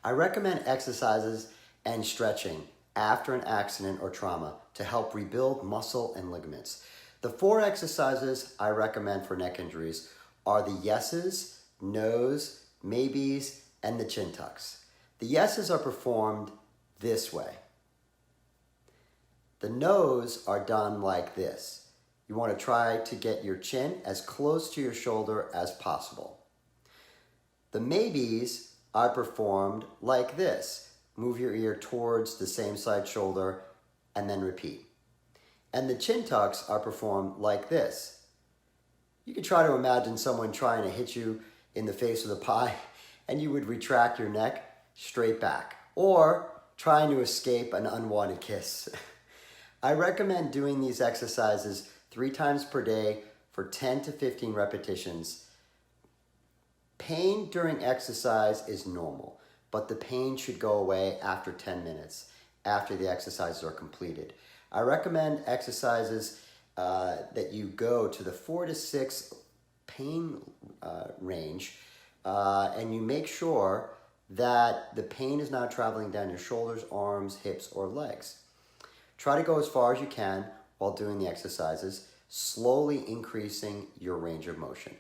I recommend exercises and stretching after an accident or trauma to help rebuild muscle and ligaments. The 4 exercises I recommend for neck injuries are the yeses, nos, maybes, and the chin tucks. The yeses are performed this way. The nos are done like this. You want to try to get your chin as close to your shoulder as possible. The maybes are performed like this. Move your ear towards the same side shoulder and then repeat. And the chin tucks are performed like this. You can try to imagine someone trying to hit you in the face with a pie and you would retract your neck straight back, or trying to escape an unwanted kiss. I recommend doing these exercises 3 times per day for 10 to 15 repetitions. Pain during exercise is normal, but the pain should go away after 10 minutes, after the exercises are completed. I recommend exercises that you go to the 4 to 6 pain range, and you make sure that the pain is not traveling down your shoulders, arms, hips, or legs. Try to go as far as you can while doing the exercises, slowly increasing your range of motion.